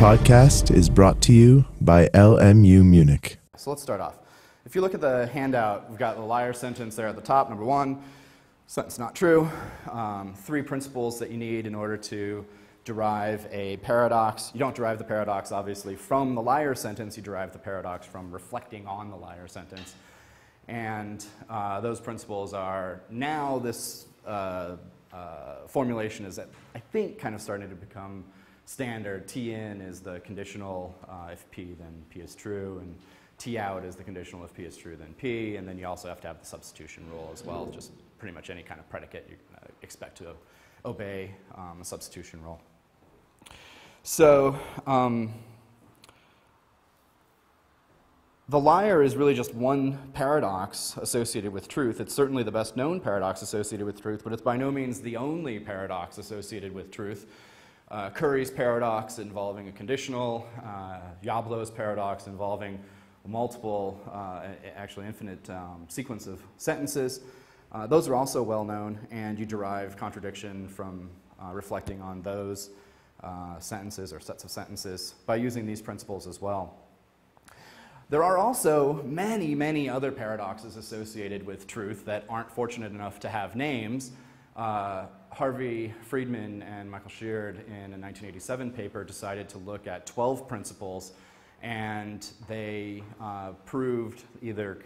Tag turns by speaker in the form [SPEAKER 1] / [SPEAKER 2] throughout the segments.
[SPEAKER 1] podcast is brought to you by LMU Munich.
[SPEAKER 2] So let's start off. If you look at the handout, we've got the liar sentence there at the top, number one, sentence not true. Three principles that you need in order to derive a paradox. You don't derive the paradox, obviously, from the liar sentence. You derive the paradox from reflecting on the liar sentence. And those principles are, now this formulation is, I think, kind of starting to become standard. T in is the conditional if P, then P is true, and T out is the conditional if P is true, then P, and then you also have to have the substitution rule as well, just pretty much any kind of predicate you expect to obey a substitution rule. So the liar is really just one paradox associated with truth. It's certainly the best known paradox associated with truth, but it's by no means the only paradox associated with truth. Curry's paradox involving a conditional, Yablow's paradox involving multiple, actually infinite sequence of sentences. Those are also well known, and you derive contradiction from reflecting on those sentences or sets of sentences by using these principles as well. There are also many, many other paradoxes associated with truth that aren't fortunate enough to have names. Harvey Friedman and Michael Sheard in a 1987 paper decided to look at 12 principles, and they proved either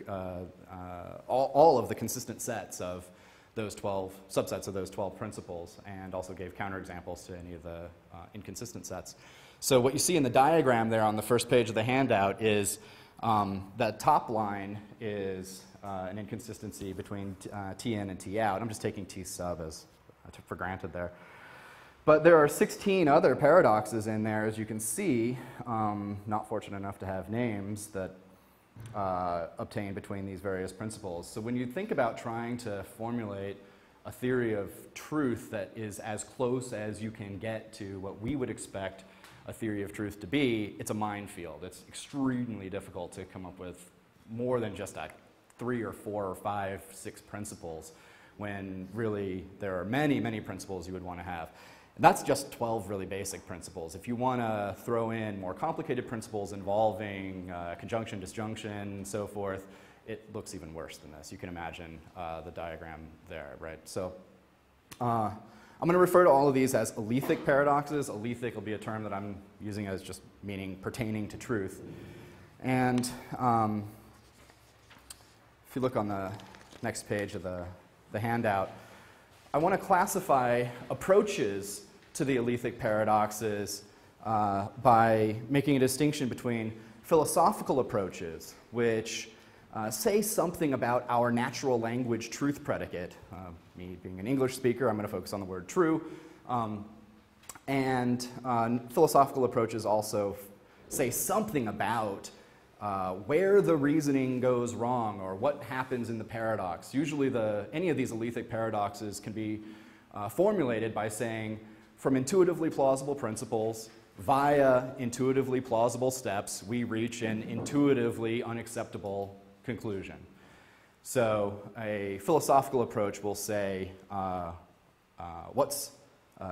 [SPEAKER 2] all of the consistent sets of those 12 subsets of those 12 principles, and also gave counterexamples to any of the inconsistent sets. So what you see in the diagram there on the first page of the handout is that top line is an inconsistency between T in and T out. I'm just taking T sub as I took for granted there. But there are 16 other paradoxes in there, as you can see, not fortunate enough to have names, that obtain between these various principles. So when you think about trying to formulate a theory of truth that is as close as you can get to what we would expect a theory of truth to be, it's a minefield. It's extremely difficult to come up with more than just 3 or 4 or 5, 6 principles, when really there are many, many principles you would want to have. And that's just 12 really basic principles. If you want to throw in more complicated principles involving conjunction, disjunction, and so forth, it looks even worse than this. You can imagine the diagram there, right? So I'm going to refer to all of these as Aletheic paradoxes. Aletheic will be a term that I'm using as just meaning pertaining to truth. And if you look on the next page of the handout, I want to classify approaches to the Aletheic paradoxes by making a distinction between philosophical approaches, which say something about our natural language truth predicate. Me being an English speaker, I'm going to focus on the word true. And philosophical approaches also say something about where the reasoning goes wrong or what happens in the paradox. Usually any of these Aletheic paradoxes can be formulated by saying, from intuitively plausible principles via intuitively plausible steps, we reach an intuitively unacceptable conclusion. So a philosophical approach will say what's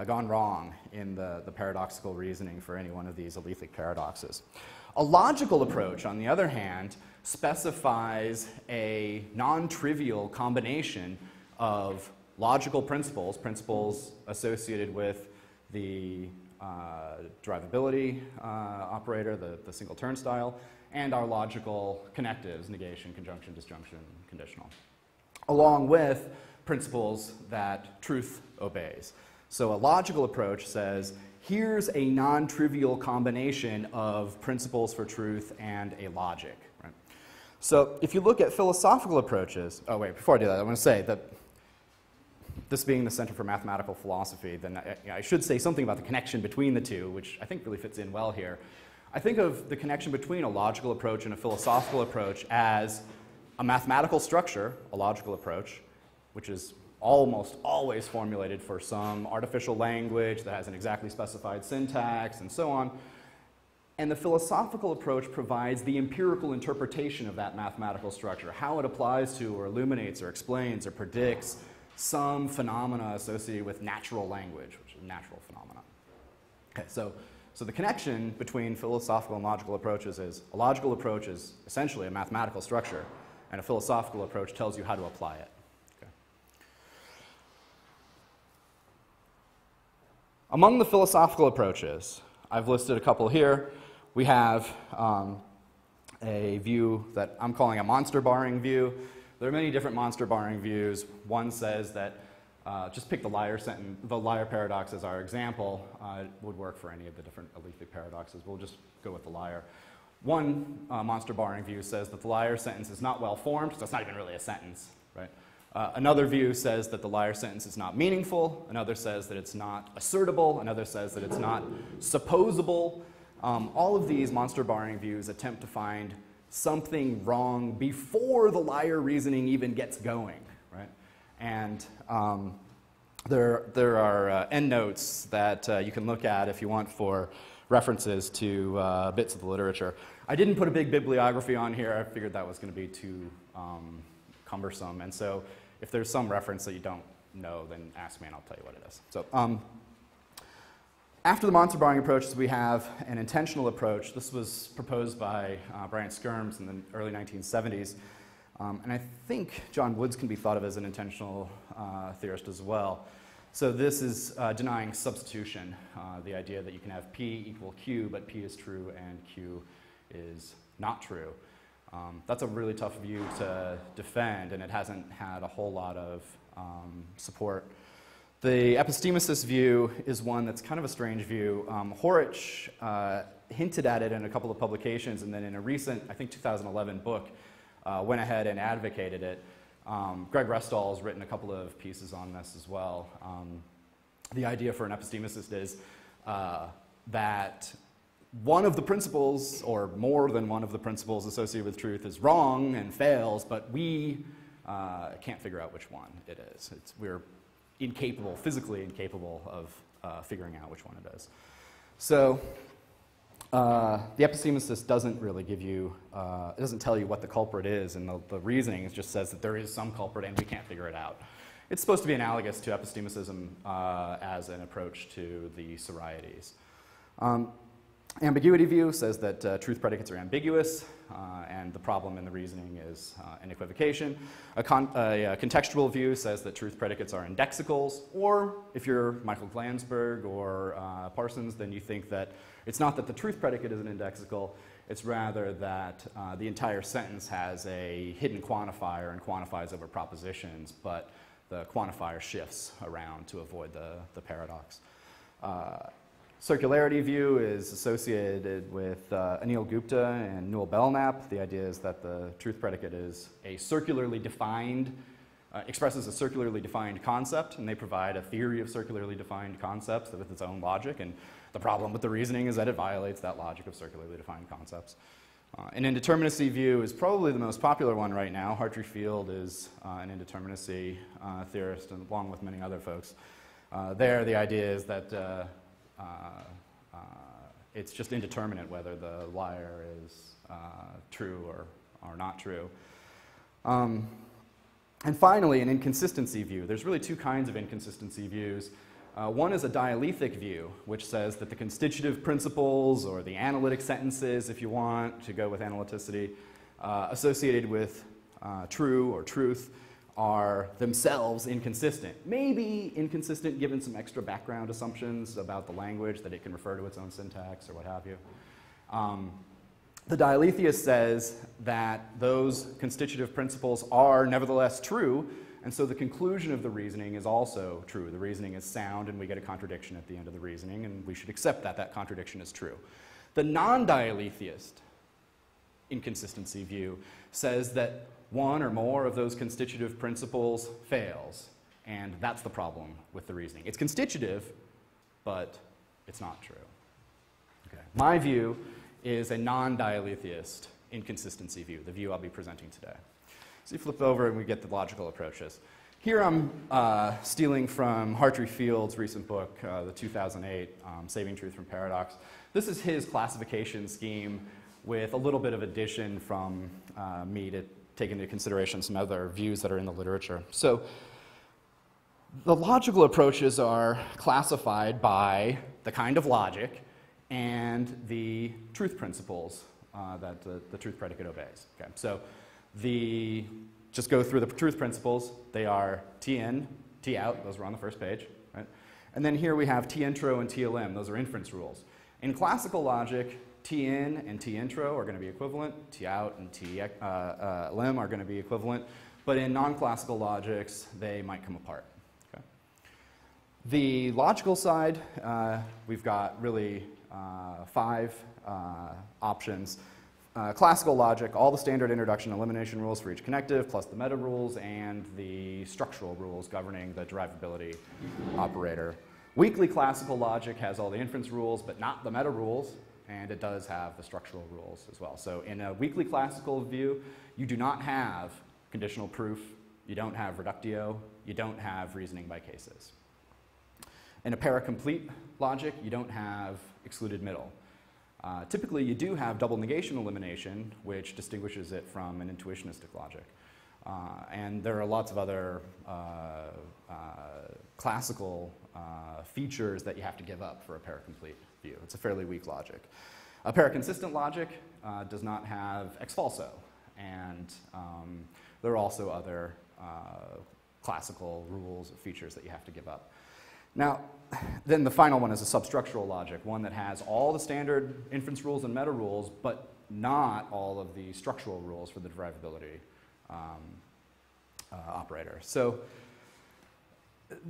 [SPEAKER 2] gone wrong in the paradoxical reasoning for any one of these Aletheic paradoxes. A logical approach, on the other hand, specifies a non-trivial combination of logical principles, principles associated with the derivability operator, the single turnstile, and our logical connectives, negation, conjunction, disjunction, conditional, along with principles that truth obeys. So a logical approach says, here's a non-trivial combination of principles for truth and a logic. Right? So if you look at philosophical approaches, oh wait, before I do that, I want to say that this being the Center for Mathematical Philosophy, then I should say something about the connection between the two, which I think really fits in well here. I think of the connection between a logical approach and a philosophical approach as a mathematical structure, a logical approach, which is almost always formulated for some artificial language that has an exactly specified syntax and so on. And the philosophical approach provides the empirical interpretation of that mathematical structure, how it applies to or illuminates or explains or predicts some phenomena associated with natural language, which is a natural phenomenon. Okay, so So the connection between philosophical and logical approaches is a logical approach is essentially a mathematical structure, and a philosophical approach tells you how to apply it. Okay. Among the philosophical approaches, I've listed a couple here. We have a view that I'm calling a monster barring view. There are many different monster barring views. One says that just pick the liar paradox as our example. It would work for any of the different Aletheic paradoxes. We'll just go with the liar. One monster barring view says that the liar sentence is not well formed, so it's not even really a sentence, right? Another view says that the liar sentence is not meaningful. Another says that it's not assertable. Another says that it's not supposable. All of these monster barring views attempt to find something wrong before the liar reasoning even gets going, right? And there are endnotes that you can look at if you want for references to bits of the literature. I didn't put a big bibliography on here. I figured that was going to be too cumbersome. And so if there's some reference that you don't know, then ask me and I'll tell you what it is. So after the monster barring approaches, we have an intentional approach. This was proposed by Brian Scharp in the early 1970s. And I think John Woods can be thought of as an intentional theorist as well. So this is denying substitution, the idea that you can have P equal Q, but P is true and Q is not true. That's a really tough view to defend, and it hasn't had a whole lot of support. The epistemicist view is one that's kind of a strange view. Horwich hinted at it in a couple of publications, and then in a recent, I think 2011 book, went ahead and advocated it. Greg Restall has written a couple of pieces on this as well. The idea for an epistemicist is that one of the principles, or more than one of the principles associated with truth, is wrong and fails, but we can't figure out which one it is. We're incapable, physically incapable of figuring out which one it is. So the epistemicist doesn't really give you, it doesn't tell you what the culprit is, and the reasoning just says that there is some culprit and we can't figure it out. It's supposed to be analogous to epistemicism as an approach to the Sorieties. Ambiguity view says that truth predicates are ambiguous, and the problem in the reasoning is an equivocation. A contextual view says that truth predicates are indexicals, or if you're Michael Glansberg or Parsons, then you think that it's not that the truth predicate is an indexical, it's rather that the entire sentence has a hidden quantifier and quantifies over propositions, but the quantifier shifts around to avoid the paradox. Circularity view is associated with Anil Gupta and Newell Belknap. The idea is that the truth predicate is a circularly defined, expresses a circularly defined concept, and they provide a theory of circularly defined concepts with its own logic, and the problem with the reasoning is that it violates that logic of circularly defined concepts. An indeterminacy view is probably the most popular one right now. Hartree-Field is an indeterminacy theorist, and along with many other folks. There, the idea is that it's just indeterminate whether the liar is true or not true. And finally, an inconsistency view. There's really two kinds of inconsistency views. One is a dialethic view, which says that the constitutive principles, or the analytic sentences, if you want to go with analyticity, associated with true or truth, are themselves inconsistent. Maybe inconsistent given some extra background assumptions about the language, that it can refer to its own syntax or what have you. The dialetheist says that those constitutive principles are nevertheless true, and so the conclusion of the reasoning is also true. The reasoning is sound, and we get a contradiction at the end of the reasoning, and we should accept that that contradiction is true. The non-dialetheist inconsistency view says that one or more of those constitutive principles fails, and that's the problem with the reasoning. It's constitutive, but it's not true. Okay. My view is a non-dialetheist inconsistency view, the view I'll be presenting today. So you flip over and we get the logical approaches. Here I'm stealing from Hartree-Field's recent book, the 2008 Saving Truth from Paradox. This is his classification scheme with a little bit of addition from me to take into consideration some other views that are in the literature. So the logical approaches are classified by the kind of logic and the truth principles that the truth predicate obeys. Okay, so just go through the truth principles. They are T in, T out. Those were on the first page. Right? And then here we have T intro and T lim. Those are inference rules. In classical logic, T in and T intro are going to be equivalent. T out and T lim are going to be equivalent. But in non-classical logics, they might come apart. Okay? The logical side, we've got really 5 options. Classical logic, all the standard introduction and elimination rules for each connective, plus the meta rules and the structural rules governing the derivability operator. Weakly classical logic has all the inference rules, but not the meta rules, and it does have the structural rules as well. So in a weakly classical view, you do not have conditional proof, you don't have reductio, you don't have reasoning by cases. In a paracomplete logic, you don't have excluded middle. Typically, you do have double negation elimination, which distinguishes it from an intuitionistic logic. And there are lots of other classical features that you have to give up for a paracomplete view. It's a fairly weak logic. A paraconsistent logic does not have ex falso, and there are also other classical rules or features that you have to give up. Now, then the final one is a substructural logic, one that has all the standard inference rules and meta rules, but not all of the structural rules for the derivability operator. So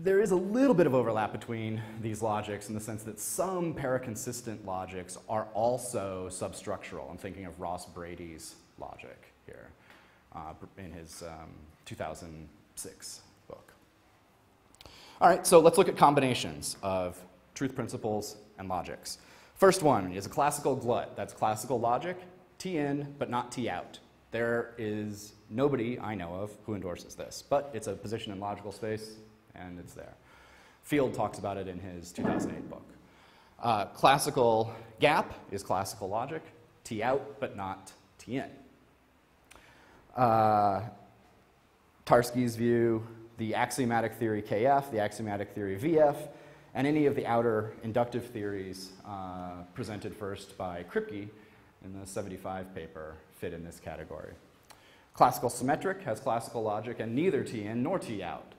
[SPEAKER 2] there is a little bit of overlap between these logics in the sense that some paraconsistent logics are also substructural. I'm thinking of Ross Brady's logic here in his 2006 book. All right, so let's look at combinations of truth principles and logics. First one is a classical glut. That's classical logic, T in, but not T out. There is nobody I know of who endorses this, but it's a position in logical space, and it's there. Field talks about it in his 2008 book. Classical gap is classical logic, T out, but not T in. Tarski's view, the axiomatic theory KF, the axiomatic theory VF, and any of the outer inductive theories presented first by Kripke in the 75 paper fit in this category. Classical symmetric has classical logic and neither T in nor T out.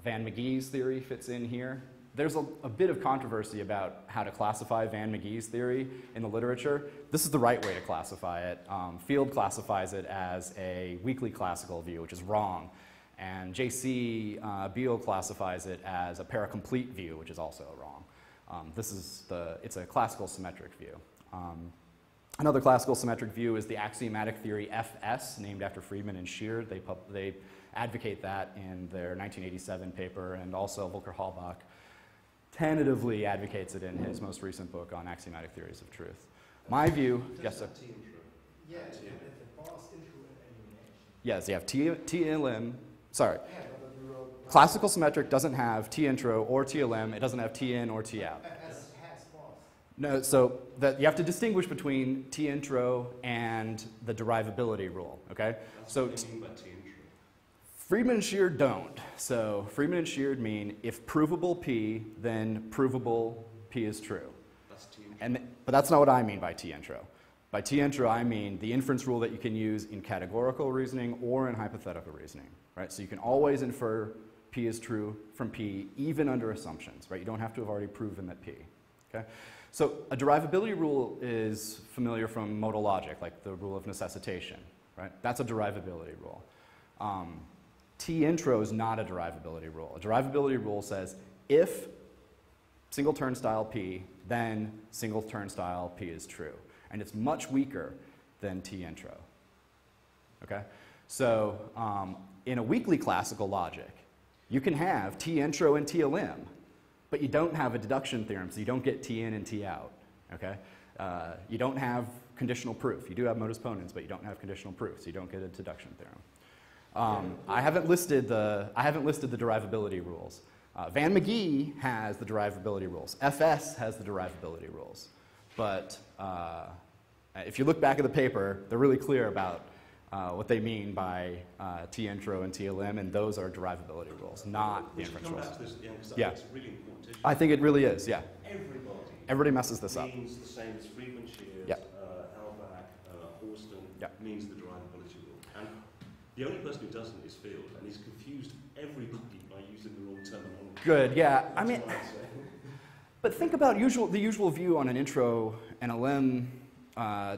[SPEAKER 2] Van Meege's theory fits in here. There's a bit of controversy about how to classify Van Meege's theory in the literature. This is the right way to classify it. Field classifies it as a weakly classical view, which is wrong. And J.C. Beale classifies it as a paracomplete view, which is also wrong. It's a classical symmetric view. Another classical symmetric view is the axiomatic theory FS, named after Friedman and Scheer. They advocate that in their 1987 paper, and also Volker Halbach tentatively advocates it in his most recent book on axiomatic theories of truth. My view, yes, sir?
[SPEAKER 3] Yeah, the boss intro elimination.
[SPEAKER 2] Yes, you have T lim. Sorry. Classical symmetric doesn't have T intro or T lim. It doesn't have T in or T out. No, so that you have to distinguish between T intro and the derivability rule, okay? So
[SPEAKER 4] what do you mean by T intro?
[SPEAKER 2] Friedman and Scheer don't. So Friedman and Scheer mean if provable P, then provable P is true.
[SPEAKER 4] That's T intro.
[SPEAKER 2] But that's not what I mean by T intro. By T intro, I mean the inference rule that you can use in categorical reasoning or in hypothetical reasoning, right? So you can always infer P is true from P, even under assumptions, right? You don't have to have already proven that P, okay? So a derivability rule is familiar from modal logic, like the rule of necessitation, right? That's a derivability rule. T intro is not a derivability rule. A derivability rule says if single turnstile P, then single turnstile P is true. And it's much weaker than T intro, okay? So in a weakly classical logic, you can have T intro and T lim, but you don't have a deduction theorem, so you don't get T in and T out, okay? You don't have conditional proof. You do have modus ponens, but you don't have conditional proof, so you don't get a deduction theorem. I haven't listed the derivability rules. Van Meege has the derivability rules. FS has the derivability rules. But if you look back at the paper, they're really clear about what they mean by T intro and T lim, and those are derivability rules, not the inference rules.
[SPEAKER 4] Yeah. It's really important.
[SPEAKER 2] I think it really is, yeah.
[SPEAKER 4] Everybody
[SPEAKER 2] Everybody messes this up.
[SPEAKER 4] Means the same as Friedman Shears,
[SPEAKER 2] Yep.
[SPEAKER 4] Halbach, Horston,
[SPEAKER 2] Yep.
[SPEAKER 4] means the derivability rule. And the only person who doesn't is Field, and he's confused everybody by using the wrong terminology.
[SPEAKER 2] Good, yeah. I
[SPEAKER 4] That's
[SPEAKER 2] mean,
[SPEAKER 4] what I'd say.
[SPEAKER 2] but think about the usual view on an intro and a lim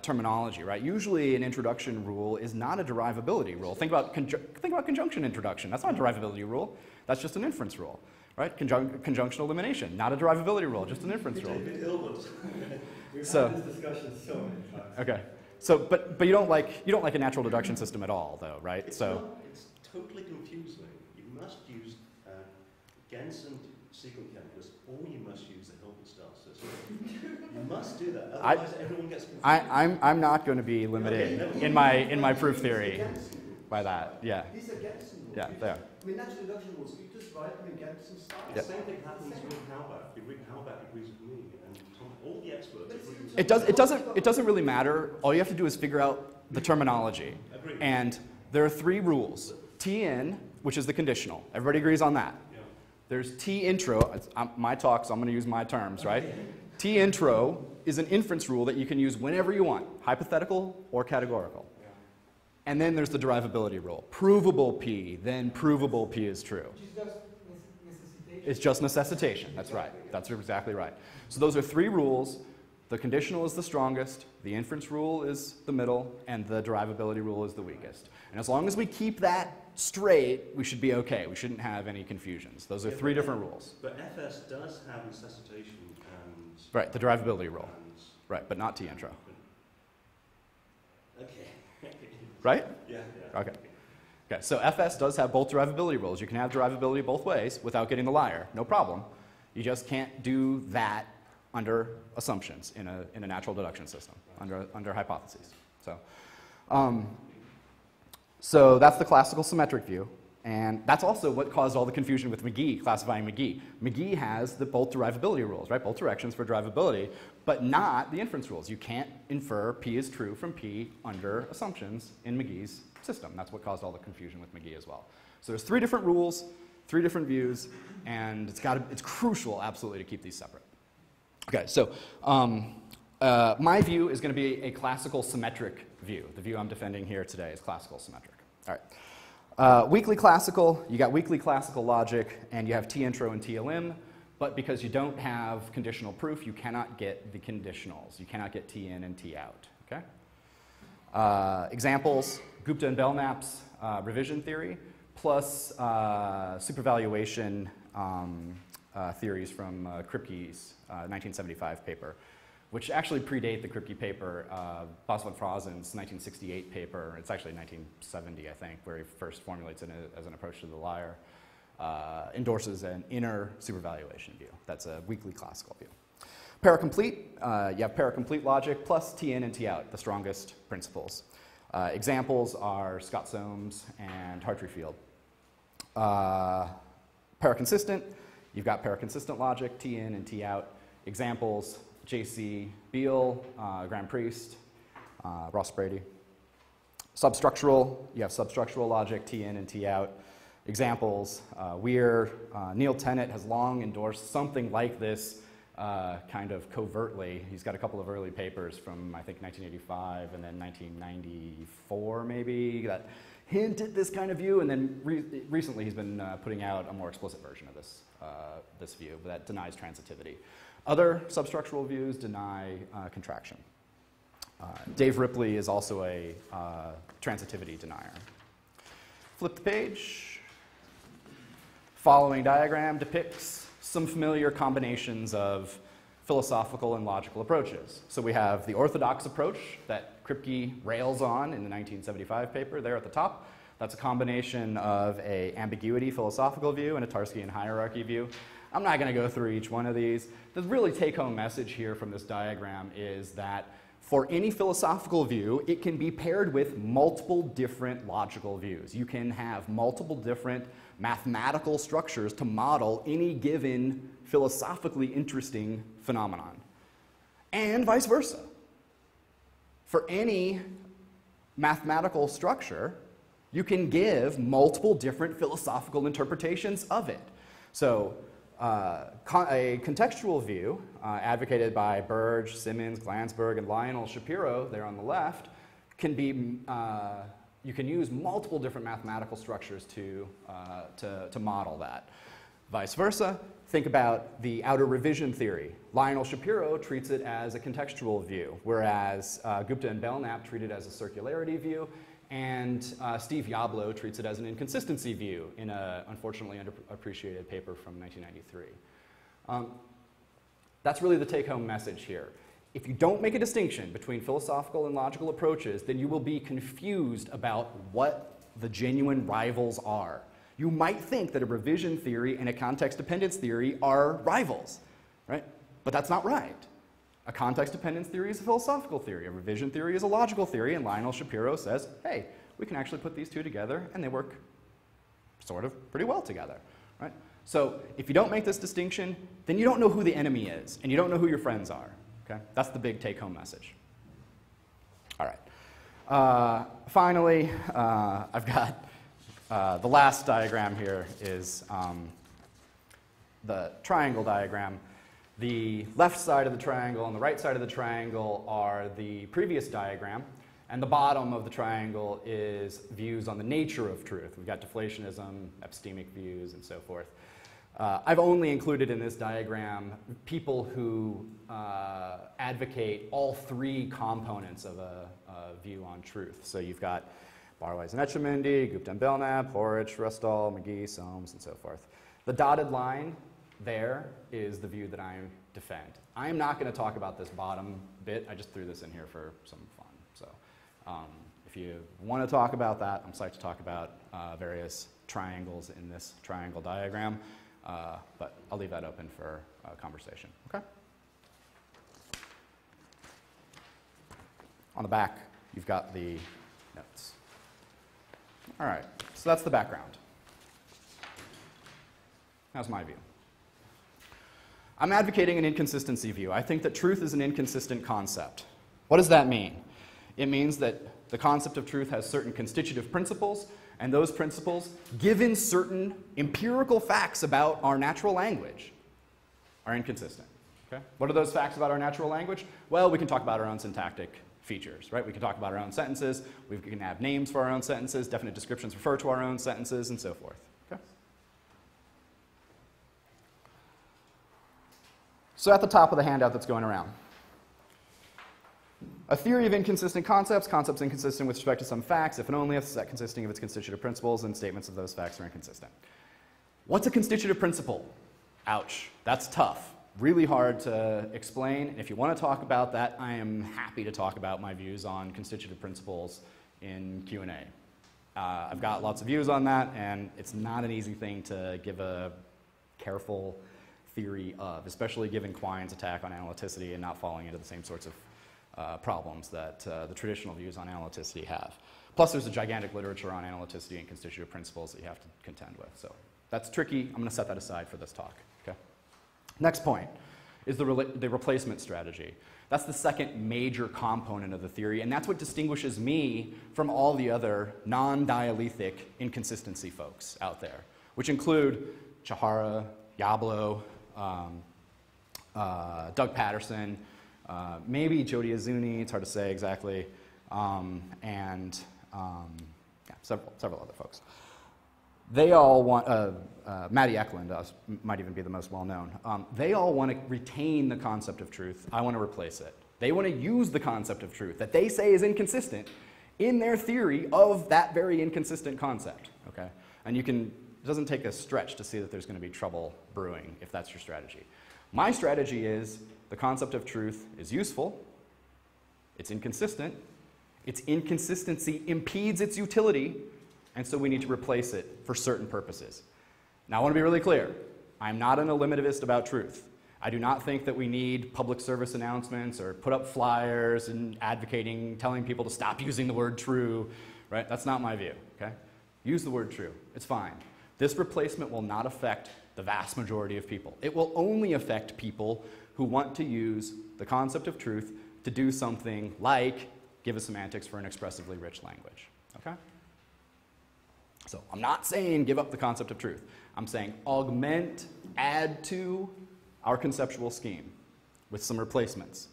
[SPEAKER 2] terminology, right? Usually an introduction rule is not a derivability rule. Think about conjunction introduction. That's not a derivability rule. That's just an inference rule, right? Conjunction elimination, not a derivability rule, just an inference rule.
[SPEAKER 4] David Hilbert.
[SPEAKER 3] We've
[SPEAKER 2] So-
[SPEAKER 3] had this discussion so many times.
[SPEAKER 2] Okay. So, but you don't like a natural deduction system at all, though, right?
[SPEAKER 4] It's totally confusing. You must use Gensen sequent calculus, or you must use the Hilbert-style system. You must do that, otherwise everyone gets confused.
[SPEAKER 2] I'm not going to be limited in my proof theory by that. Yeah.
[SPEAKER 3] These are Gensen rules.
[SPEAKER 2] Yeah, they are.
[SPEAKER 3] I mean, natural deduction rules, you just write them in Gensen style.
[SPEAKER 4] The same thing happens with Halbach. Halbach agrees with me, and all the experts agree with me.
[SPEAKER 2] It doesn't really matter. All you have to do is figure out the terminology.
[SPEAKER 4] Agreed.
[SPEAKER 2] And there are 3 rules. T-in, which is the conditional. Everybody agrees on that.
[SPEAKER 4] Yeah.
[SPEAKER 2] There's T-intro. It's my talk, so I'm going to use my terms, right? T-intro is an inference rule that you can use whenever you want, hypothetical or categorical.
[SPEAKER 4] Yeah.
[SPEAKER 2] And then there's the derivability rule. Provable P, then provable P is true.
[SPEAKER 3] Which is just necessitation.
[SPEAKER 2] It's just necessitation. That's right. That's exactly right. So those are 3 rules. The conditional is the strongest, the inference rule is the middle, and the derivability rule is the weakest. And as long as we keep that straight, we should be okay. We shouldn't have any confusions. Those are 3 different rules.
[SPEAKER 4] But FS does have necessitation and...
[SPEAKER 2] Right, the derivability rule.
[SPEAKER 4] and-
[SPEAKER 2] Right, but not T-intro.
[SPEAKER 4] Okay.
[SPEAKER 2] Right?
[SPEAKER 4] Yeah.
[SPEAKER 2] Okay. Okay, so FS does have both derivability rules. You can have derivability both ways without getting the liar. No problem. You just can't do that under assumptions in a natural deduction system, under hypotheses. So that's the classical symmetric view, and that's also what caused all the confusion with McGee, classifying McGee. McGee has both derivability rules, right? Both directions for derivability, but not the inference rules. You can't infer P is true from P under assumptions in McGee's system. That's what caused all the confusion with McGee as well. So there's 3 different rules, 3 different views, and it's crucial, absolutely, to keep these separate. Okay, so my view is going to be a classical symmetric view. The view I'm defending here today is classical symmetric. All right. Weakly classical, you got weakly classical logic, and you have T-intro and T-elim, but because you don't have conditional proof, you cannot get the conditionals. You cannot get T-in and T-out. Okay? Examples, Gupta and Belknap's revision theory, plus supervaluation theories from Kripke's 1975 paper, which actually predate the Kripke paper, Bos van Fraasen's 1968 paper. It's actually 1970, I think, where he first formulates it as an approach to the liar, endorses an inner supervaluation view. That's a weakly classical view. Paracomplete, you have paracomplete logic plus T-in and T-out, the strongest principles. Examples are Scott Soames and Hartree-Field. Paraconsistent, you've got paraconsistent logic, T-in and T-out. Examples, J.C. Beale, Graham Priest, Ross Brady. Substructural, you have substructural logic, T-in and T-out. Examples, Weir, Neil Tennant has long endorsed something like this kind of covertly. He's got a couple of early papers from, I think, 1985 and then 1994, maybe, that hint at this kind of view, and then recently he's been putting out a more explicit version of this view that denies transitivity. Other substructural views deny contraction. Dave Ripley is also a transitivity denier. Flip the page. Following diagram depicts some familiar combinations of philosophical and logical approaches. So we have the orthodox approach that Kripke rails on in the 1975 paper there at the top. That's a combination of an ambiguity philosophical view and a Tarskian hierarchy view. I'm not going to go through each one of these. The really take-home message here from this diagram is that for any philosophical view, it can be paired with multiple different logical views. You can have multiple different mathematical structures to model any given philosophically interesting phenomenon, and vice versa. For any mathematical structure, you can give multiple different philosophical interpretations of it. So A contextual view, advocated by Burge, Simmons, Glansberg, and Lionel Shapiro there on the left, can be, you can use multiple different mathematical structures to model that. Vice versa, think about the outer revision theory. Lionel Shapiro treats it as a contextual view, whereas Gupta and Belknap treat it as a circularity view, and Steve Yablo treats it as an inconsistency view in an unfortunately underappreciated paper from 1993. That's really the take-home message here. If you don't make a distinction between philosophical and logical approaches, then you will be confused about what the genuine rivals are. You might think that a revision theory and a context dependence theory are rivals, right? But that's not right. A context dependence theory is a philosophical theory. A revision theory is a logical theory, and Lionel Shapiro says, hey, we can actually put these two together, and they work sort of pretty well together, right? So if you don't make this distinction, then you don't know who the enemy is, and you don't know who your friends are, okay? That's the big take-home message. All right. Finally, I've got the last diagram here is the triangle diagram. The left side of the triangle and the right side of the triangle are the previous diagram, and the bottom of the triangle is views on the nature of truth. We've got deflationism, epistemic views, and so forth. I've only included in this diagram people who advocate all three components of a view on truth. So you've got Barwise and Etchemendy, Gupta and Belknap, Horwich, Rustall, McGee, Soames, and so forth. The dotted line there is the view that I defend. I am not going to talk about this bottom bit. I just threw this in here for some fun. So if you want to talk about that, I'm psyched to talk about various triangles in this triangle diagram, but I'll leave that open for conversation. Okay? On the back, you've got the notes. All right, so that's the background. How's my view? I'm advocating an inconsistency view. I think that truth is an inconsistent concept. What does that mean? It means that the concept of truth has certain constitutive principles, and those principles, given certain empirical facts about our natural language, are inconsistent. Okay? What are those facts about our natural language? Well, we can talk about our own syntactic features, right? We can talk about our own sentences, we can have names for our own sentences, definite descriptions refer to our own sentences, and so forth. Okay? So at the top of the handout that's going around, a theory of inconsistent concepts, concepts inconsistent with respect to some facts, if and only if, set consisting of its constitutive principles, and statements of those facts are inconsistent. What's a constitutive principle? Ouch, that's tough. Really hard to explain. If you want to talk about that, I am happy to talk about my views on constitutive principles in Q&A. I've got lots of views on that, and it's not an easy thing to give a careful theory of, especially given Quine's attack on analyticity and not falling into the same sorts of problems that the traditional views on analyticity have. Plus, there's a gigantic literature on analyticity and constitutive principles that you have to contend with. So that's tricky. I'm going to set that aside for this talk. Okay? Next point is the replacement strategy. That's the second major component of the theory, and that's what distinguishes me from all the other non-dialethic inconsistency folks out there, which include Chihara, Yablo, Doug Patterson, maybe Jody Azuni, it's hard to say exactly, and yeah, several other folks. They all want, Matty Eklund might even be the most well-known. They all want to retain the concept of truth. I want to replace it. They want to use the concept of truth that they say is inconsistent in their theory of that very inconsistent concept. Okay? And you can, it doesn't take a stretch to see that there's going to be trouble brewing if that's your strategy. My strategy is the concept of truth is useful, it's inconsistent, its inconsistency impedes its utility, and so we need to replace it for certain purposes. Now I want to be really clear. I'm not an eliminativist about truth. I do not think that we need public service announcements or put up flyers and advocating, telling people to stop using the word true, right? That's not my view, okay? Use the word true, it's fine. This replacement will not affect the vast majority of people. It will only affect people who want to use the concept of truth to do something like give a semantics for an expressively rich language, okay? So I'm not saying give up the concept of truth. I'm saying augment, add to our conceptual scheme with some replacements.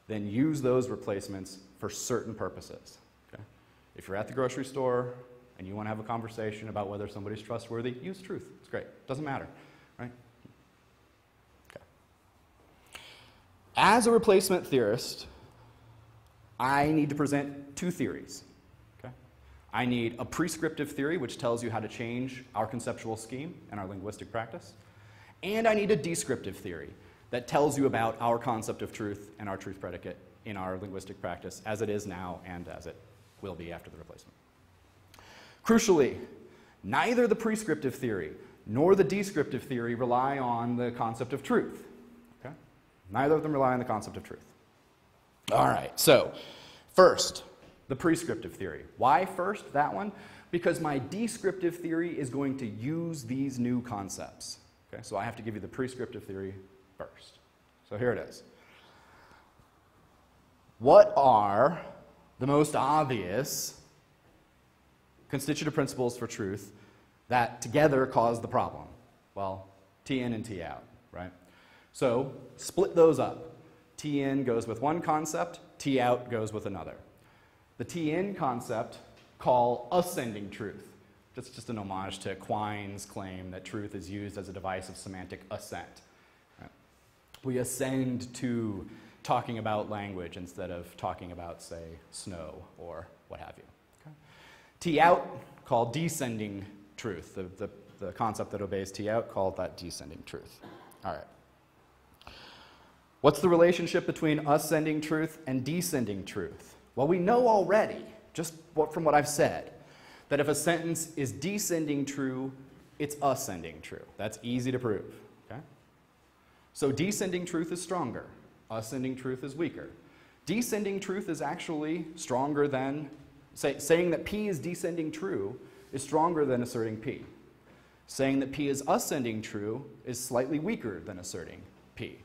[SPEAKER 2] Then use those replacements for certain purposes. Okay? If you're at the grocery store and you want to have a conversation about whether somebody's trustworthy, use truth. It's great. Doesn't matter. Right? Okay. As a replacement theorist, I need to present two theories. Okay? I need a prescriptive theory, which tells you how to change our conceptual scheme and our linguistic practice. And I need a descriptive theory that tells you about our concept of truth and our truth predicate in our linguistic practice as it is now and as it will be after the replacement. Crucially, neither the prescriptive theory nor the descriptive theory rely on the concept of truth. Okay? Neither of them rely on the concept of truth. All right, so first, the prescriptive theory. Why first, that one? Because my descriptive theory is going to use these new concepts. Okay, so I have to give you the prescriptive theory first. So here it is. What are the most obvious constitutive principles for truth that together cause the problem? Well, T in and T out, right? So split those up. T in goes with one concept, T out goes with another. The T in concept call ascending truth. That's just an homage to Quine's claim that truth is used as a device of semantic ascent. Right? We ascend to talking about language instead of talking about, say, snow or what have you. Okay? T out called descending truth. The concept that obeys T out called that descending truth. All right. What's the relationship between ascending truth and descending truth? Well, we know already, just from what I've said, that if a sentence is descending true, it's ascending true. That's easy to prove. Okay? So descending truth is stronger. Ascending truth is weaker. Descending truth is actually stronger than, saying that P is descending true is stronger than asserting P. Saying that P is ascending true is slightly weaker than asserting P.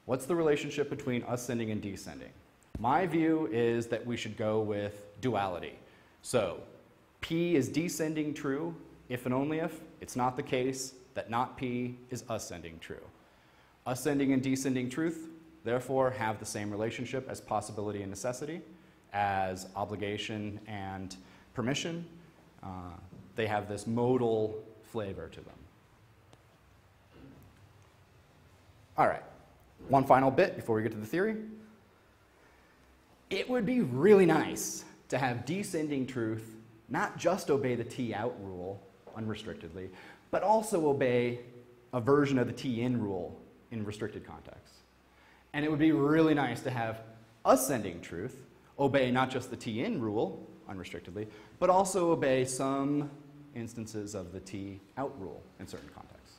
[SPEAKER 2] What's the relationship between ascending and descending? My view is that we should go with duality. So P is descending true if and only if it's not the case that not P is ascending true. Ascending and descending truth, therefore, have the same relationship as possibility and necessity, as obligation and permission. They have this modal flavor to them. All right, one final bit before we get to the theory. It would be really nice to have descending truth not just obey the T out rule unrestrictedly, but also obey a version of the T in rule in restricted contexts. And it would be really nice to have ascending truth obey not just the T in rule unrestrictedly, but also obey some instances of the T out rule in certain contexts.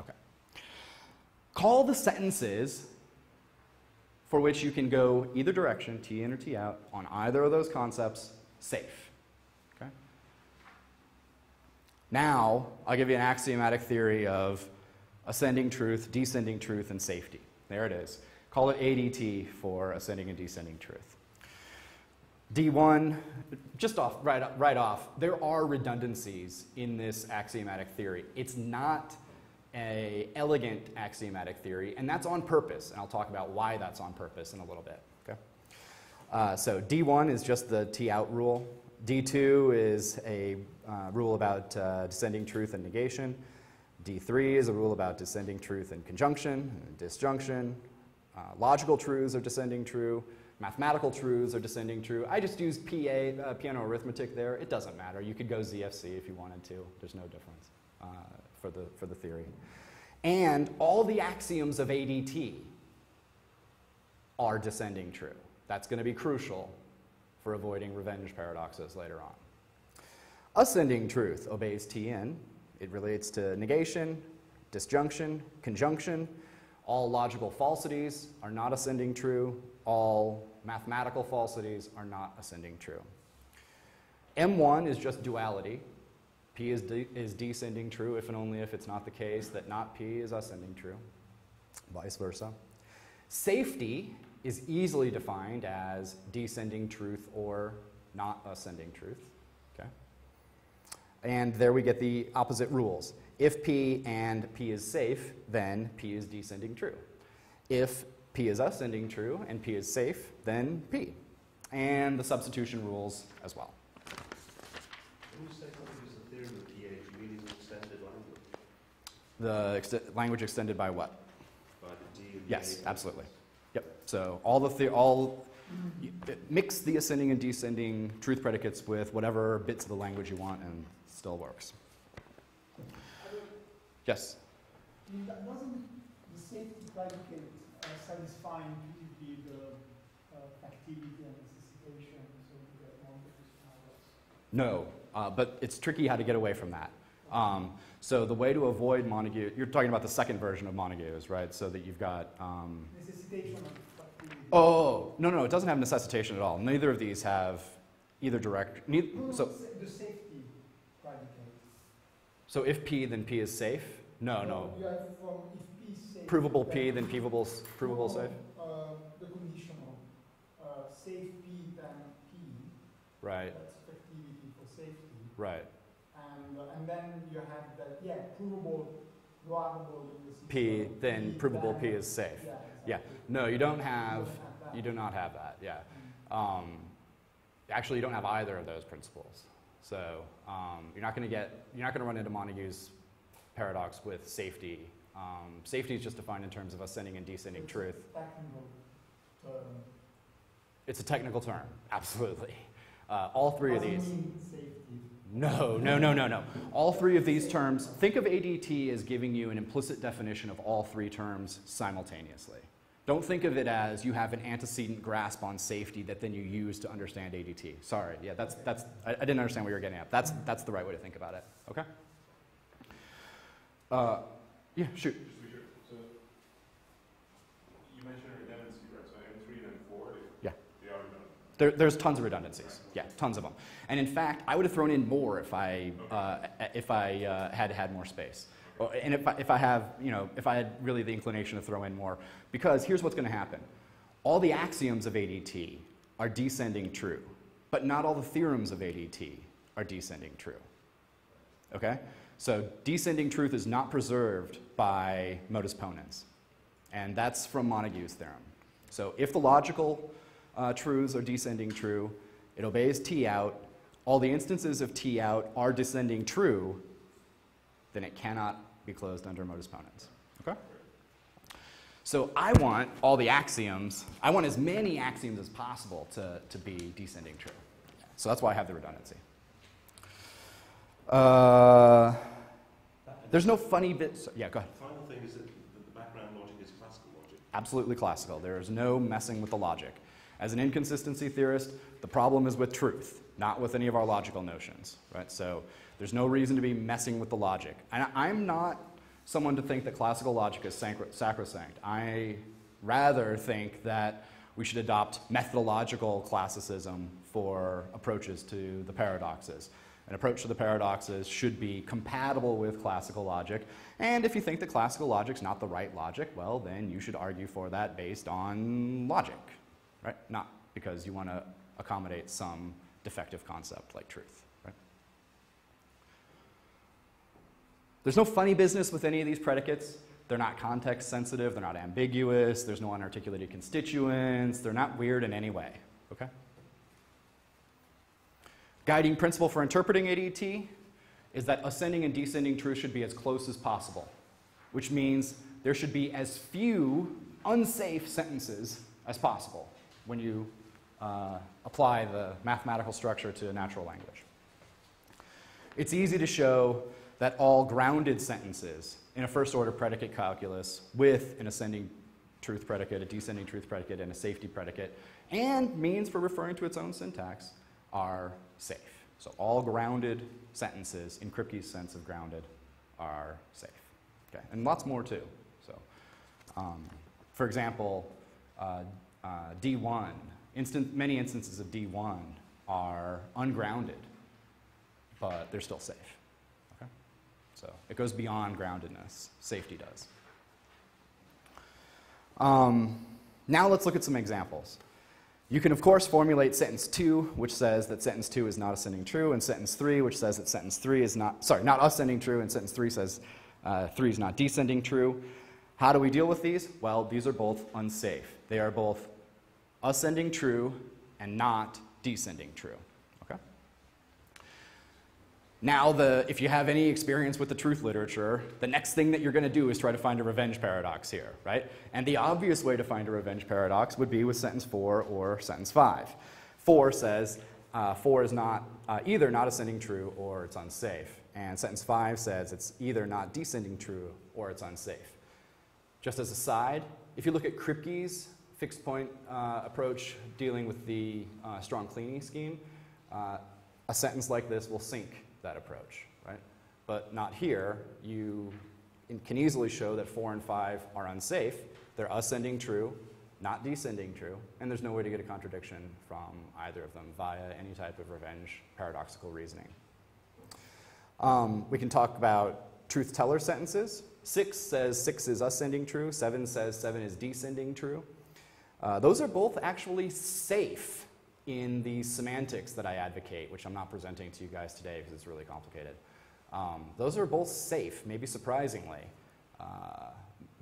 [SPEAKER 2] Okay. Call the sentences for which you can go either direction, T in or T out, on either of those concepts, safe. Okay? Now, I'll give you an axiomatic theory of ascending truth, descending truth, and safety. There it is. Call it ADT for ascending and descending truth. D1, just right off, there are redundancies in this axiomatic theory. It's not an elegant axiomatic theory, and that's on purpose, and I'll talk about why that's on purpose in a little bit. Okay? So D1 is just the T out rule. D2 is a rule about descending truth and negation. D3 is a rule about descending truth and conjunction, and disjunction. Logical truths are descending true. Mathematical truths are descending true. I just use PA, piano arithmetic there. It doesn't matter. You could go ZFC if you wanted to. There's no difference for the theory. And all the axioms of ADT are descending true. That's going to be crucial for avoiding revenge paradoxes later on. Ascending truth obeys T in. It relates to negation, disjunction, conjunction. All logical falsities are not ascending true. All mathematical falsities are not ascending true. M1 is just duality. P is descending true if and only if it's not the case that not P is ascending true, vice versa. Safety is easily defined as descending truth or not ascending truth. Okay? And there we get the opposite rules. If P and P is safe, then P is descending true. If P is ascending true and P is safe, then P. And the substitution rules as well.
[SPEAKER 4] When you say something is the theorem of pH, you mean the extended language?
[SPEAKER 2] The language extended by what?
[SPEAKER 4] By the D and the
[SPEAKER 2] Yes,
[SPEAKER 4] A.
[SPEAKER 2] absolutely. Yep. So mix the ascending and descending truth predicates with whatever bits of the language you want, and it still works. Yes.
[SPEAKER 3] Doesn't the safety predicate satisfying the activity and necessitation, so the molecules
[SPEAKER 2] No, but it's tricky how to get away from that. So the way to avoid Montague, you're talking about the second version of Montague's, right? So that you've got...
[SPEAKER 3] necessitation of activity.
[SPEAKER 2] Oh, no, it doesn't have necessitation at all. Neither of these have either direct... So
[SPEAKER 3] The safety predicate.
[SPEAKER 2] So if P, then P is safe? No.
[SPEAKER 3] You have from if P is safe.
[SPEAKER 2] Provable P, then provable safe?
[SPEAKER 3] The conditional. Safe P, then P.
[SPEAKER 2] Right,
[SPEAKER 3] That's activity for safety.
[SPEAKER 2] right.
[SPEAKER 3] And then you have that, provable, reliable in the system.
[SPEAKER 2] P, then provable P is safe.
[SPEAKER 3] Yeah,
[SPEAKER 2] Yeah,
[SPEAKER 3] exactly.
[SPEAKER 2] no, you don't have,
[SPEAKER 3] that.
[SPEAKER 2] you do not have that, yeah. Actually, you don't have either of those principles. So you're not going to run into Montague's paradox with safety. Safety is just defined in terms of ascending and descending truth.
[SPEAKER 3] Technical term.
[SPEAKER 2] It's a technical term, absolutely. All three of these.
[SPEAKER 3] Doesn't mean safety.
[SPEAKER 2] No. All three of these terms, think of ADT as giving you an implicit definition of all three terms simultaneously. Don't think of it as you have an antecedent grasp on safety that then you use to understand ADT. Sorry, yeah, I didn't understand what you were getting at. That's the right way to think about it, okay? Yeah, shoot.
[SPEAKER 5] Just to be sure, so you mentioned redundancy, right? So M3 and M4,
[SPEAKER 2] Yeah.
[SPEAKER 5] they are redundant.
[SPEAKER 2] There's tons of redundancies. Yeah, tons of them. And in fact, I would have thrown in more if I had had more space, and if I had really the inclination to throw in more. Because here's what's going to happen: all the axioms of ADT are descending true, but not all the theorems of ADT are descending true. Okay, so descending truth is not preserved by modus ponens, and that's from Montague's theorem. So if the logical truths are descending true, it obeys T out. All the instances of T out are descending true, then it cannot be closed under modus ponens. Okay? So I want all the axioms, I want as many axioms as possible to be descending true. So that's why I have the redundancy. There's no funny bits. Yeah, go ahead.
[SPEAKER 4] The final thing is that the background logic is classical logic.
[SPEAKER 2] Absolutely classical. There is no messing with the logic. As an inconsistency theorist, the problem is with truth, not with any of our logical notions, right? So there's no reason to be messing with the logic. And I'm not someone to think that classical logic is sacrosanct. I rather think that we should adopt methodological classicism for approaches to the paradoxes. An approach to the paradoxes should be compatible with classical logic. And if you think that classical logic's not the right logic, well, then you should argue for that based on logic. Right? Not because you want to accommodate some defective concept like truth. Right? There's no funny business with any of these predicates. They're not context sensitive, they're not ambiguous, there's no unarticulated constituents, they're not weird in any way. Okay? Guiding principle for interpreting ADT is that ascending and descending truth should be as close as possible, which means there should be as few unsafe sentences as possible when you apply the mathematical structure to natural language. It's easy to show that all grounded sentences in a first-order predicate calculus with an ascending truth predicate, a descending truth predicate, and a safety predicate, and means for referring to its own syntax are safe. So all grounded sentences, in Kripke's sense of grounded, are safe. Okay, and lots more too. So, for example, D1, many instances of D1 are ungrounded, but they're still safe. Okay? So it goes beyond groundedness. Safety does. Now let's look at some examples. You can, of course, formulate sentence 2, which says that sentence 2 is not ascending true, and sentence 3, which says that sentence 3 is not ascending true, and sentence 3 says 3 is not descending true. How do we deal with these? Well, these are both unsafe. They are both ascending true and not descending true. Okay? Now, if you have any experience with the truth literature, the next thing that you're going to do is try to find a revenge paradox here, right? And the obvious way to find a revenge paradox would be with sentence 4 or sentence 5. 4 says 4 is not either not ascending true or it's unsafe. And sentence 5 says it's either not descending true or it's unsafe. Just as a side, if you look at Kripke's fixed point approach dealing with the strong cleaning scheme, a sentence like this will sink that approach, right? But not here. You can easily show that 4 and 5 are unsafe. They're ascending true, not descending true, and there's no way to get a contradiction from either of them via any type of revenge paradoxical reasoning. We can talk about truth teller sentences. 6 says 6 is ascending true. 7 says 7 is descending true. Those are both actually safe in the semantics that I advocate, which I'm not presenting to you guys today because it's really complicated. Those are both safe, maybe surprisingly.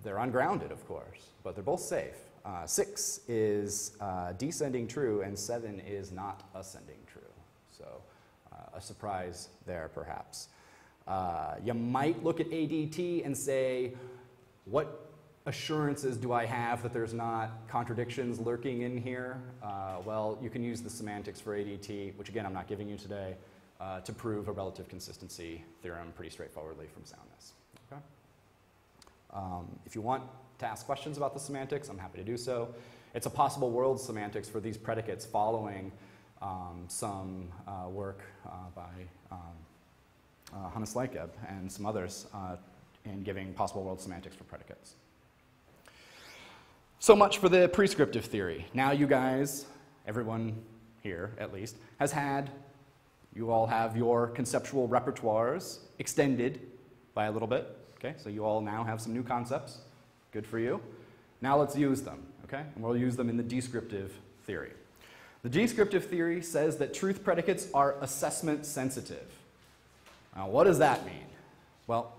[SPEAKER 2] They're ungrounded, of course, but they're both safe. 6 is descending true, and 7 is not ascending true. So a surprise there, perhaps. You might look at ADT and say, what assurances do I have that there's not contradictions lurking in here? Well, you can use the semantics for ADT, which again I'm not giving you today, to prove a relative consistency theorem pretty straightforwardly from soundness. Okay? If you want to ask questions about the semantics, I'm happy to do so. It's a possible world semantics for these predicates following some work by Hannes Leikeb and some others in giving possible world semantics for predicates. So much for the prescriptive theory. Now you guys, everyone here at least, you all have your conceptual repertoires extended by a little bit. Okay, so you all now have some new concepts. Good for you. Now let's use them, okay? And we'll use them in the descriptive theory. The descriptive theory says that truth predicates are assessment sensitive. Now, what does that mean? Well,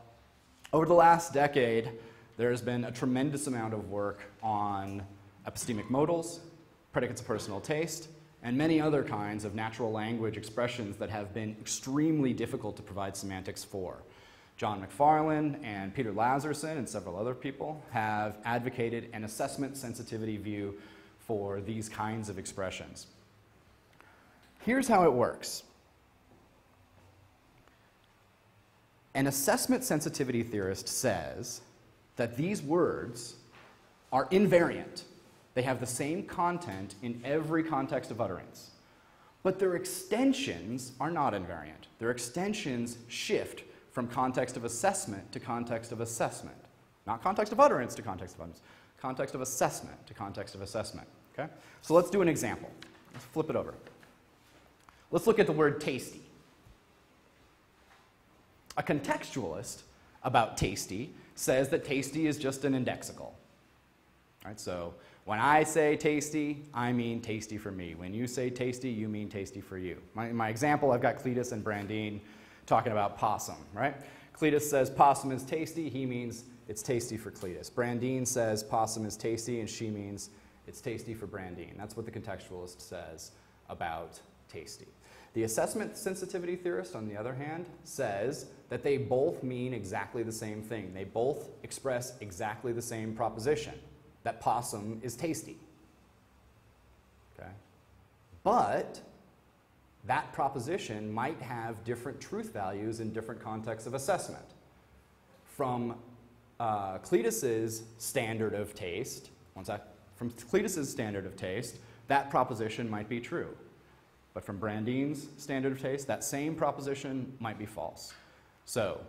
[SPEAKER 2] over the last decade, there's been a tremendous amount of work on epistemic modals, predicates of personal taste, and many other kinds of natural language expressions that have been extremely difficult to provide semantics for. John McFarlane and Peter Lazarson and several other people have advocated an assessment sensitivity view for these kinds of expressions. Here's how it works. An assessment sensitivity theorist says that these words are invariant. They have the same content in every context of utterance. But their extensions are not invariant. Their extensions shift from context of assessment to context of assessment. Not context of utterance to context of utterance. Context of assessment to context of assessment. Okay? So let's do an example. Let's flip it over. Let's look at the word tasty. A contextualist about tasty says that tasty is just an indexical. All right, so when I say tasty, I mean tasty for me. When you say tasty, you mean tasty for you. In my example, I've got Cletus and Brandine talking about possum, right? Cletus says possum is tasty. He means it's tasty for Cletus. Brandine says possum is tasty, and she means it's tasty for Brandine. That's what the contextualist says about tasty. The assessment sensitivity theorist, on the other hand, says that they both mean exactly the same thing. They both express exactly the same proposition, that possum is tasty. Okay? But that proposition might have different truth values in different contexts of assessment. From Cletus's standard of taste, that proposition might be true. But from Brandine's standard of taste, that same proposition might be false. So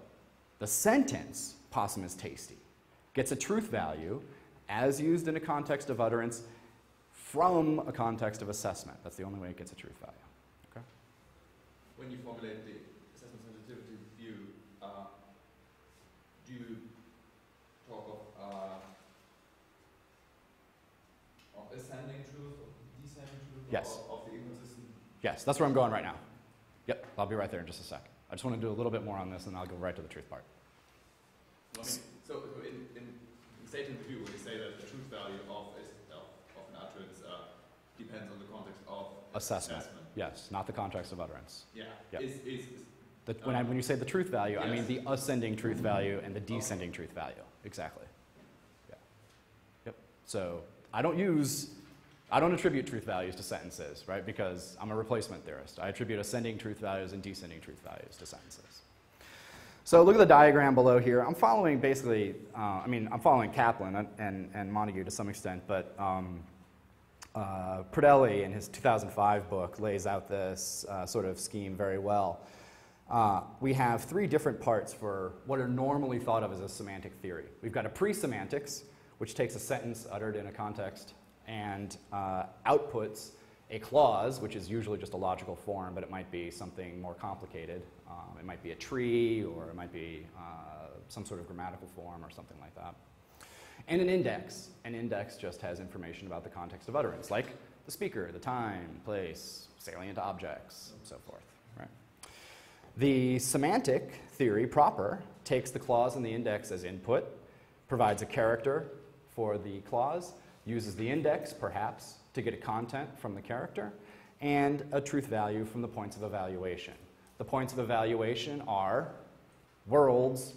[SPEAKER 2] the sentence, possum is tasty, gets a truth value as used in a context of utterance from a context of assessment. That's the only way it gets a truth value. Okay?
[SPEAKER 6] When you formulate the assessment sensitivity view, do you talk of ascending truth or descending truth?
[SPEAKER 2] Yes.
[SPEAKER 6] Of the inconsistent.
[SPEAKER 2] Yes, that's where I'm going right now. Yep, I'll be right there in just a sec. I just want to do a little bit more on this, and I'll go right to the truth part.
[SPEAKER 6] I mean, so in Satan's view, when you say that the truth value of an utterance depends on the context of
[SPEAKER 2] Assessment. Yes, not the context of utterance.
[SPEAKER 6] Yeah.
[SPEAKER 2] Yep.
[SPEAKER 6] Is
[SPEAKER 2] When you say the truth value, I mean
[SPEAKER 6] Yes.
[SPEAKER 2] the ascending truth value and the descending truth value. Exactly. Yeah. Yep. So I don't attribute truth values to sentences, right? Because I'm a replacement theorist. I attribute ascending truth values and descending truth values to sentences. So look at the diagram below here. I'm following basically, I'm following Kaplan and Montague to some extent, but Pradelli in his 2005 book lays out this sort of scheme very well. We have three different parts for what are normally thought of as a semantic theory. We've got a pre-semantics, which takes a sentence uttered in a context and outputs a clause, which is usually just a logical form, but it might be something more complicated. It might be a tree, or it might be some sort of grammatical form or something like that. And an index. An index just has information about the context of utterance, like the speaker, the time, place, salient objects, and so forth. Right? The semantic theory proper takes the clause and the index as input, provides a character for the clause, uses the index, perhaps, to get a content from the character, and a truth value from the points of evaluation. The points of evaluation are worlds,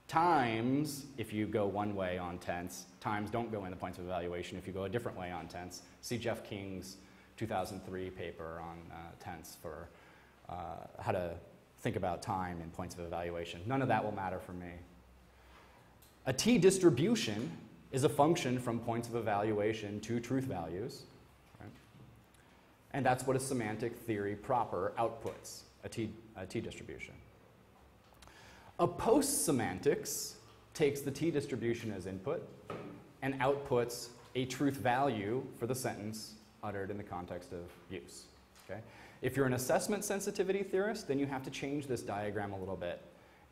[SPEAKER 2] times, if you go one way on tense. Times don't go in the points of evaluation if you go a different way on tense. See Jeff King's 2003 paper on tense for how to think about time in points of evaluation. None of that will matter for me. A T distribution is a function from points of evaluation to truth values. Right? And that's what a semantic theory proper outputs, a T distribution. A post-semantics takes the T distribution as input and outputs a truth value for the sentence uttered in the context of use. Okay? If you're an assessment sensitivity theorist, then you have to change this diagram a little bit.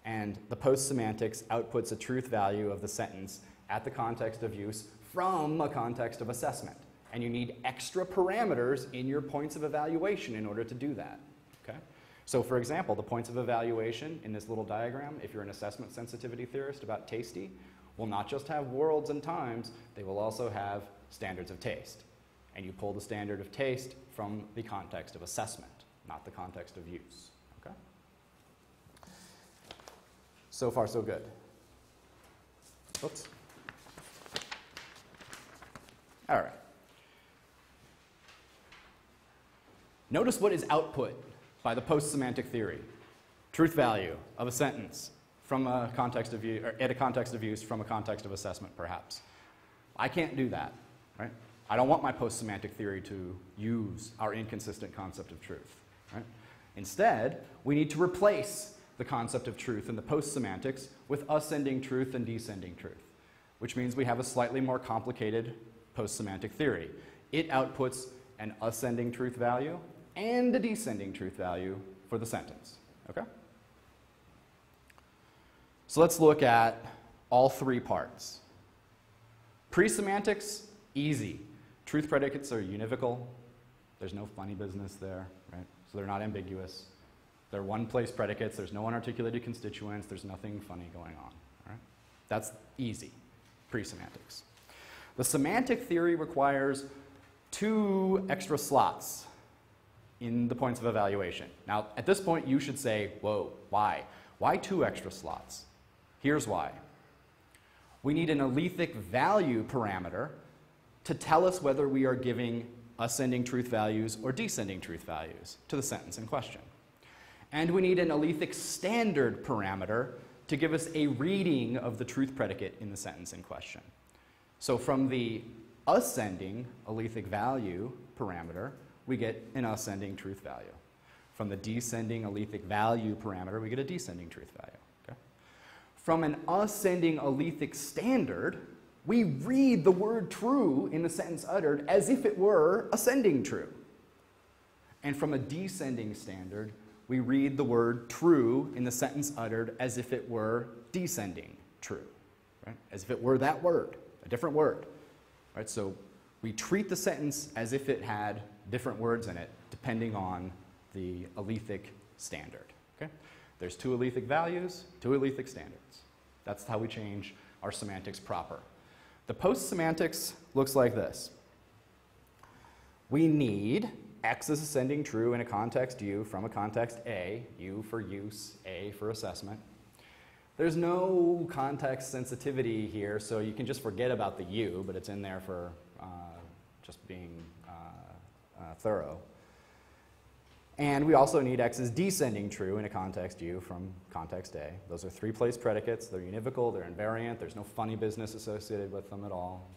[SPEAKER 2] And the post-semantics outputs a truth value of the sentence at the context of use from a context of assessment. And you need extra parameters in your points of evaluation in order to do that. Okay? So for example, the points of evaluation in this little diagram, if you're an assessment sensitivity theorist about tasty, will not just have worlds and times, they will also have standards of taste. And you pull the standard of taste from the context of assessment, not the context of use. Okay? So far, so good. Oops. All right. Notice what is output by the post-semantic theory. Truth value of a sentence from a context of use, or at a context of use from a context of assessment, perhaps. I can't do that, right? I don't want my post-semantic theory to use our inconsistent concept of truth, right? Instead, we need to replace the concept of truth in the post-semantics with ascending truth and descending truth, which means we have a slightly more complicated post-semantic theory. It outputs an ascending truth value and a descending truth value for the sentence. Okay? So let's look at all three parts. Pre-semantics, easy. Truth predicates are univocal. There's no funny business there, right? So they're not ambiguous. They're one-place predicates. There's no unarticulated constituents. There's nothing funny going on. All right? That's easy, pre-semantics. The semantic theory requires 2 extra slots in the points of evaluation. Now, at this point, you should say, whoa, why? Why 2 extra slots? Here's why. We need an Aletheic value parameter to tell us whether we are giving ascending truth values or descending truth values to the sentence in question. And we need an Aletheic standard parameter to give us a reading of the truth predicate in the sentence in question. So from the ascending Aletheic value parameter, we get an ascending truth value. From the descending Aletheic value parameter, we get a descending truth value. Okay? From an ascending Aletheic standard, we read the word true in the sentence uttered as if it were ascending true. And from a descending standard, we read the word true in the sentence uttered as if it were descending true, right? As if it were that word, a different word. Right? So we treat the sentence as if it had different words in it depending on the Aletheic standard. Okay? There's 2 Aletheic values, 2 Aletheic standards. That's how we change our semantics proper. The post-semantics looks like this. We need X is ascending true in a context U from a context A, U for use, A for assessment. There's no context sensitivity here, so you can just forget about the U, but it's in there for just being thorough. And we also need X is descending true in a context U from context A. Those are 3-place predicates. They're univocal, they're invariant, there's no funny business associated with them at all.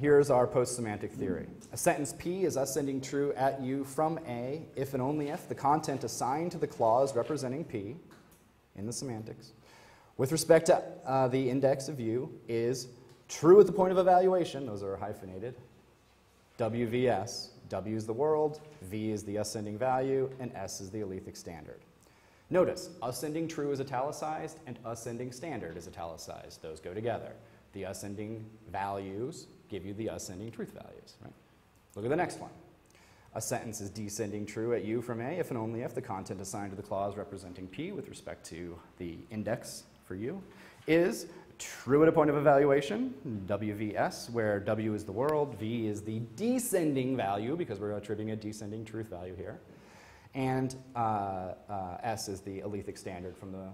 [SPEAKER 2] Here's our post-semantic theory. A sentence P is ascending true at U from A if and only if the content assigned to the clause representing P in the semantics with respect to the index of U is true at the point of evaluation. Those are hyphenated. WVS. W is the world, V is the ascending value, and S is the Aletheic standard. Notice, ascending true is italicized and ascending standard is italicized. Those go together. The ascending values give you the ascending truth values. Right? Look at the next one. A sentence is descending true at U from A if and only if the content assigned to the clause representing P with respect to the index for U is true at a point of evaluation, WVS, where W is the world, V is the descending value, because we're attributing a descending truth value here, and S is the Aletheic standard from the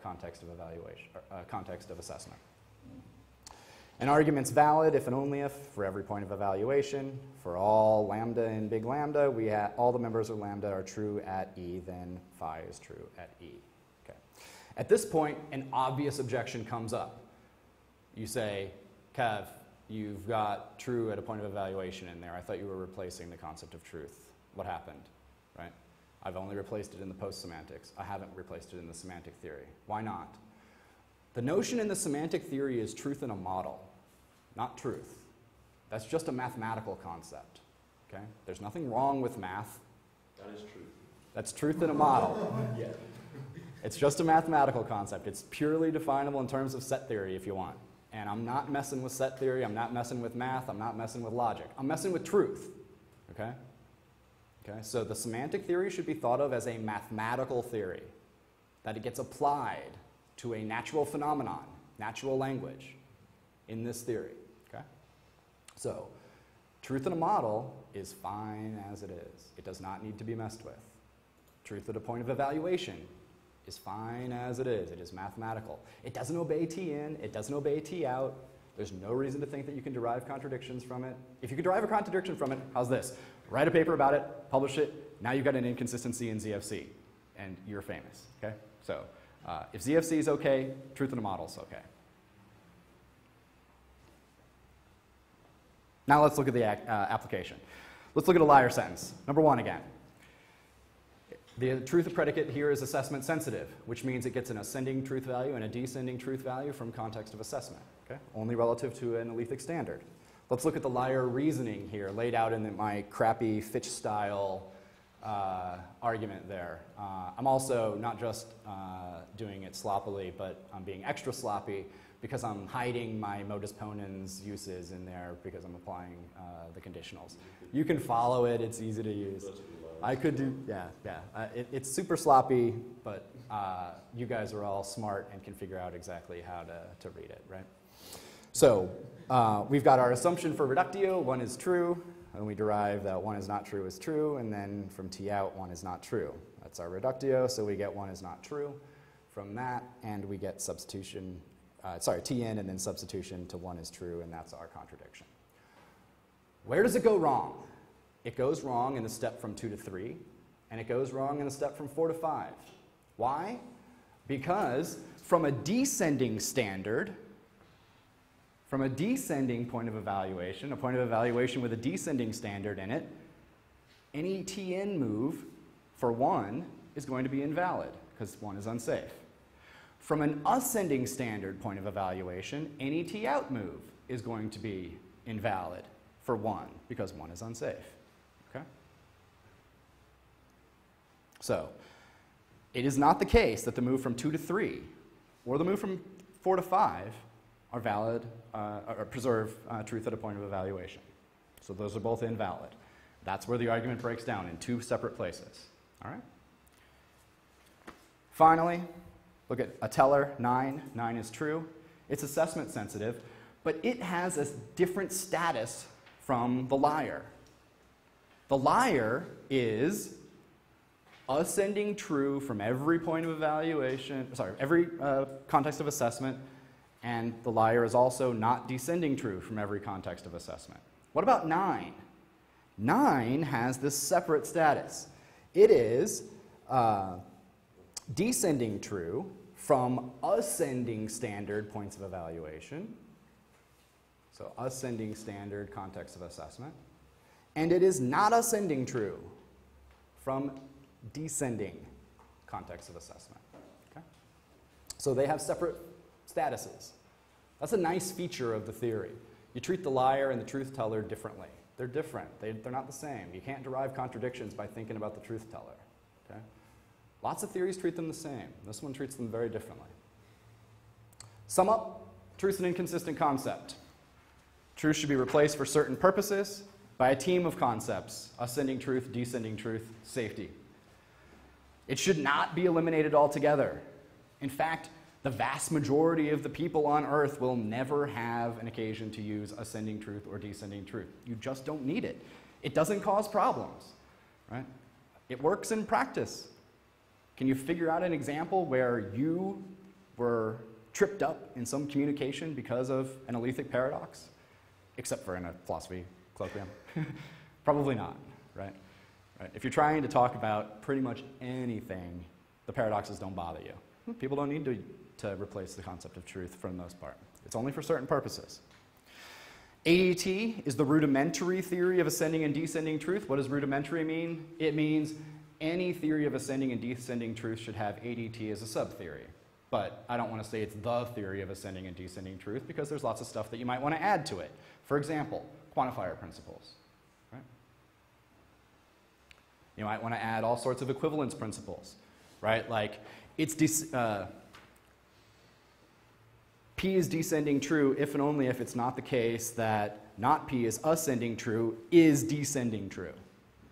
[SPEAKER 2] context of evaluation, context of assessment. An argument's valid if and only if, for every point of evaluation, for all lambda in big lambda, all the members of lambda are true at E, then phi is true at E. At this point, an obvious objection comes up. You say, Kev, you've got true at a point of evaluation in there. I thought you were replacing the concept of truth. What happened? Right? I've only replaced it in the post-semantics. I haven't replaced it in the semantic theory. Why not? The notion in the semantic theory is truth in a model, not truth. That's just a mathematical concept. Okay? There's nothing wrong with math.
[SPEAKER 4] That is truth.
[SPEAKER 2] That's truth in a model.
[SPEAKER 4] Yeah.
[SPEAKER 2] It's just a mathematical concept. It's purely definable in terms of set theory if you want. And I'm not messing with set theory. I'm not messing with math. I'm not messing with logic. I'm messing with truth. Okay? Okay? So the semantic theory should be thought of as a mathematical theory, that it gets applied to a natural phenomenon, natural language, in this theory. Okay? So truth in a model is fine as it is. It does not need to be messed with. Truth at a point of evaluation is fine as it is. It is mathematical. It doesn't obey T in. It doesn't obey T out. There's no reason to think that you can derive contradictions from it. If you can derive a contradiction from it, how's this? Write a paper about it, publish it. Now you've got an inconsistency in ZFC, and you're famous. Okay? So if ZFC is okay, truth in a model is okay. Now let's look at the application. Let's look at a liar sentence. Number 1 again. The truth predicate here is assessment sensitive, which means it gets an ascending truth value and a descending truth value from context of assessment, okay? Only relative to an Aletheic standard. Let's look at the liar reasoning here, laid out in my crappy Fitch-style argument there. I'm also not just doing it sloppily, but I'm being extra sloppy because I'm hiding my modus ponens uses in there because I'm applying the conditionals. You can follow it. It's easy to use. I could do, it's super sloppy, but you guys are all smart and can figure out exactly how to read it, right? So we've got our assumption for reductio, 1 is true, and we derive that 1 is not true is true, and then from T out, 1 is not true. That's our reductio, so we get 1 is not true from that, and we get substitution, T in and then substitution to 1 is true, and that's our contradiction. Where does it go wrong? It goes wrong in the step from 2 to 3, and it goes wrong in the step from 4 to 5. Why? Because from a descending standard, from a descending point of evaluation, a point of evaluation with a descending standard in it, any Tn move for 1 is going to be invalid because 1 is unsafe. From an ascending standard point of evaluation, any T out move is going to be invalid for 1 because 1 is unsafe. Okay? So, it is not the case that the move from 2 to 3 or the move from 4 to 5 are valid or preserve truth at a point of evaluation. So those are both invalid. That's where the argument breaks down in two separate places. All right? Finally, look at a teller, 9. 9 is true. It's assessment sensitive, but it has a different status from the liar. The liar is ascending true from every point of evaluation, every context of assessment, and the liar is also not descending true from every context of assessment. What about 9? 9 has this separate status. It is descending true from ascending standard points of evaluation, so ascending standard context of assessment, and it is not ascending true from descending context of assessment. Okay? So they have separate statuses. That's a nice feature of the theory. You treat the liar and the truth teller differently. They're different. They're not the same. You can't derive contradictions by thinking about the truth teller. Okay? Lots of theories treat them the same. This one treats them very differently. Sum up, truth is an inconsistent concept. Truth should be replaced for certain purposes by a team of concepts: ascending truth, descending truth, safety. It should not be eliminated altogether. In fact, the vast majority of the people on Earth will never have an occasion to use ascending truth or descending truth. You just don't need it. It doesn't cause problems, right? It works in practice. Can you figure out an example where you were tripped up in some communication because of an Aletheic paradox? Except for in a philosophy colloquium. Probably not, right? If you're trying to talk about pretty much anything, the paradoxes don't bother you. People don't need to replace the concept of truth for the most part. It's only for certain purposes. ADT is the rudimentary theory of ascending and descending truth. What does rudimentary mean? It means any theory of ascending and descending truth should have ADT as a sub-theory. But I don't want to say it's the theory of ascending and descending truth because there's lots of stuff that you might want to add to it. For example, quantifier principles. Right? You might want to add all sorts of equivalence principles. Right? Like, P is descending true if and only if it's not the case that not P is ascending true is descending true.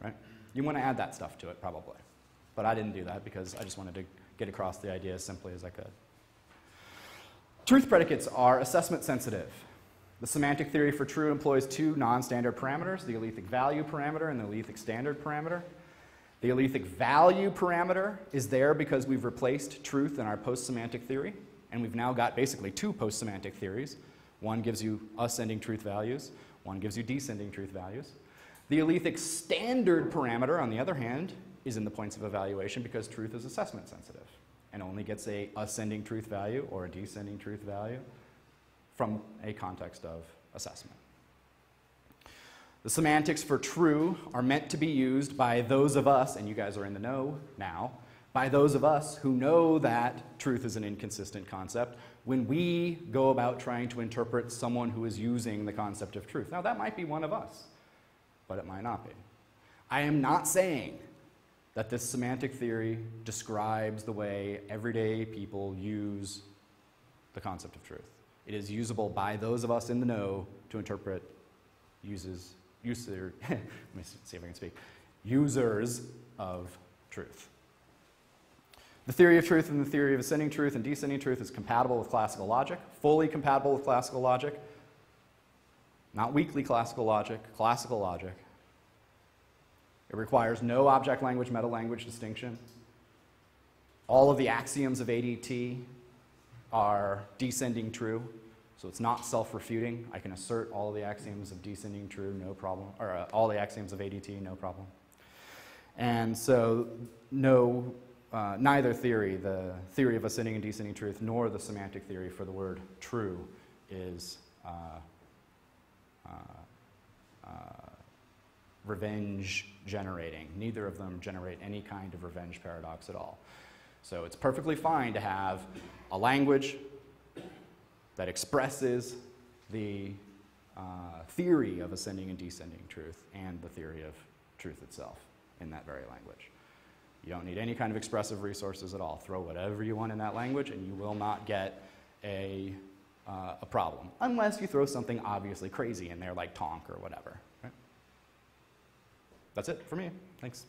[SPEAKER 2] Right? You want to add that stuff to it, probably. But I didn't do that because I just wanted to get across the idea as simply as I could. Truth predicates are assessment sensitive. The semantic theory for true employs two non-standard parameters, the Aletheic value parameter and the Aletheic standard parameter. The Aletheic value parameter is there because we've replaced truth in our post-semantic theory, and we've now got basically two post-semantic theories. One gives you ascending truth values, one gives you descending truth values. The Aletheic standard parameter, on the other hand, is in the points of evaluation because truth is assessment sensitive and only gets a ascending truth value or a descending truth value from a context of assessment. The semantics for true are meant to be used by those of us, and you guys are in the know now, by those of us who know that truth is an inconsistent concept when we go about trying to interpret someone who is using the concept of truth. Now, that might be one of us, but it might not be. I am not saying that this semantic theory describes the way everyday people use the concept of truth. It is usable by those of us in the know to interpret users of truth. The theory of truth and the theory of ascending truth and descending truth is compatible with classical logic, fully compatible with classical logic, not weakly classical logic, classical logic. It requires no object language, meta language distinction. All of the axioms of ADT are descending true, so it's not self-refuting. I can assert all of the axioms of descending true, no problem, or all the axioms of ADT, no problem. And so neither theory, the theory of ascending and descending truth, nor the semantic theory for the word true is revenge generating. Neither of them generate any kind of revenge paradox at all. So it's perfectly fine to have a language that expresses the theory of ascending and descending truth and the theory of truth itself in that very language. You don't need any kind of expressive resources at all. Throw whatever you want in that language and you will not get a problem, unless you throw something obviously crazy in there like tonk or whatever. Right? That's it for me. Thanks.